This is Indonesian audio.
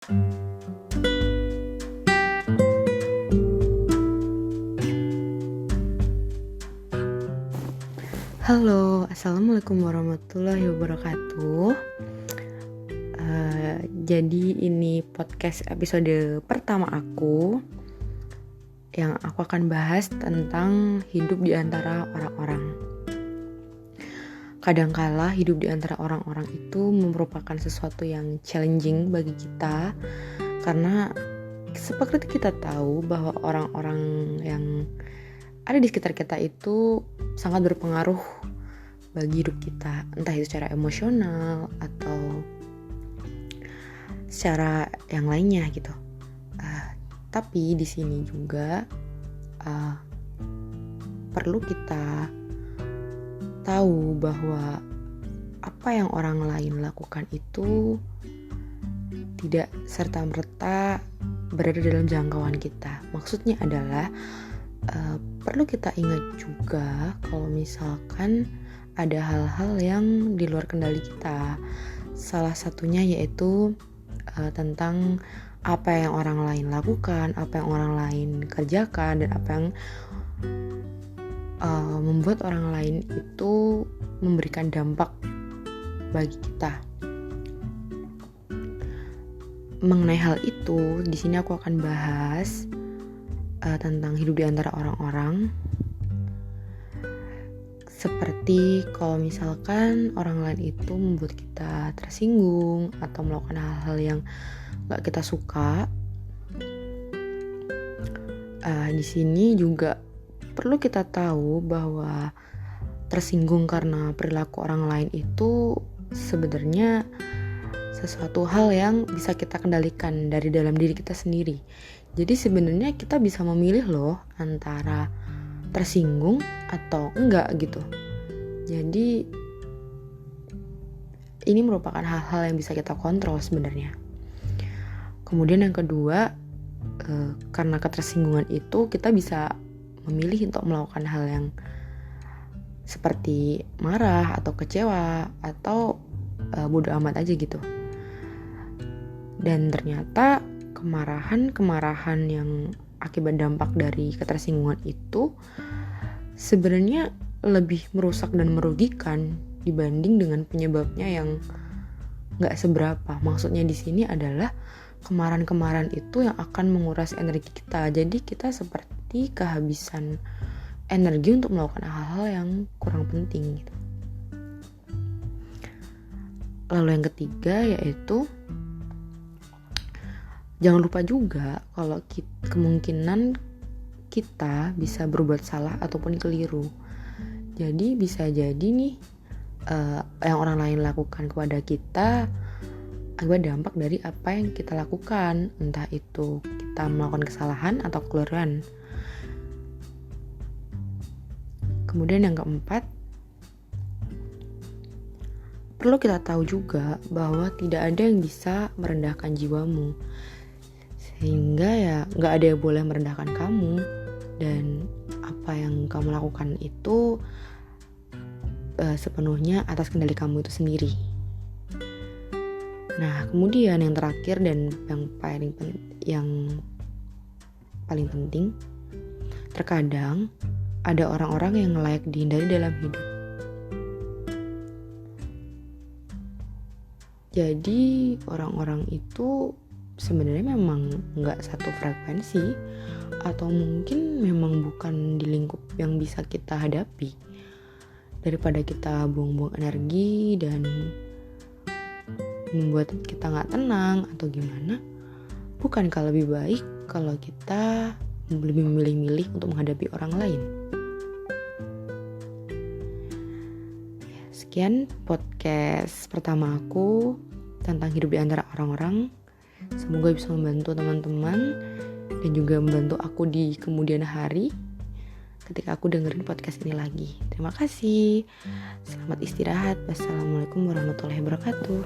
Halo, assalamualaikum warahmatullahi wabarakatuh. Jadi ini podcast episode pertama aku, yang aku akan bahas tentang hidup di antara orang-orang. Kadangkala hidup di antara orang-orang itu merupakan sesuatu yang challenging bagi kita, karena seperti kita tahu bahwa orang-orang yang ada di sekitar kita itu sangat berpengaruh bagi hidup kita, entah itu secara emosional atau secara yang lainnya gitu. Tapi di sini juga perlu kita tahu bahwa apa yang orang lain lakukan itu tidak serta-merta berada dalam jangkauan kita. Maksudnya adalah perlu kita ingat juga kalau misalkan ada hal-hal yang di luar kendali kita. Salah satunya yaitu tentang apa yang orang lain lakukan, apa yang orang lain kerjakan, dan apa yang membuat orang lain itu memberikan dampak bagi kita. Mengenai hal itu, di sini aku akan bahas tentang hidup di antara orang-orang. Seperti kalau misalkan orang lain itu membuat kita tersinggung atau melakukan hal-hal yang gak kita suka. Di sini juga perlu kita tahu bahwa tersinggung karena perilaku orang lain itu sebenarnya sesuatu hal yang bisa kita kendalikan dari dalam diri kita sendiri. Jadi sebenarnya kita bisa memilih loh antara tersinggung atau enggak gitu. Jadi ini merupakan hal-hal yang bisa kita kontrol sebenarnya. Kemudian yang kedua, karena ketersinggungan itu kita bisa memilih untuk melakukan hal yang seperti marah atau kecewa atau bodo amat aja gitu. Dan ternyata kemarahan yang akibat dampak dari ketersinggungan itu sebenarnya lebih merusak dan merugikan dibanding dengan penyebabnya yang gak seberapa. Maksudnya di sini adalah kemarahan itu yang akan menguras energi kita. Jadi kita seperti kehabisan energi untuk melakukan hal-hal yang kurang penting gitu. Lalu yang ketiga yaitu jangan lupa juga kalau kemungkinan kita bisa berbuat salah ataupun keliru. Jadi bisa jadi nih yang orang lain lakukan kepada kita akibat dampak dari apa yang kita lakukan, entah itu kita melakukan kesalahan atau keleliruan. Kemudian yang keempat, perlu kita tahu juga bahwa tidak ada yang bisa merendahkan jiwamu, sehingga ya gak ada yang boleh merendahkan kamu, dan apa yang kamu lakukan itu sepenuhnya atas kendali kamu itu sendiri. Nah, kemudian yang terakhir dan yang paling penting, terkadang ada orang-orang yang layak dihindari dalam hidup. Jadi orang-orang itu sebenarnya memang gak satu frekuensi, atau mungkin memang bukan di lingkup yang bisa kita hadapi. Daripada kita buang-buang energi dan membuat kita gak tenang atau gimana, bukankah lebih baik kalau kita lebih memilih-milih untuk menghadapi orang lain? Sekian podcast pertama aku tentang hidup di antara orang-orang. Semoga bisa membantu teman-teman dan juga membantu aku di kemudian hari ketika aku dengerin podcast ini lagi. Terima kasih. Selamat istirahat. Wassalamualaikum warahmatullahi wabarakatuh.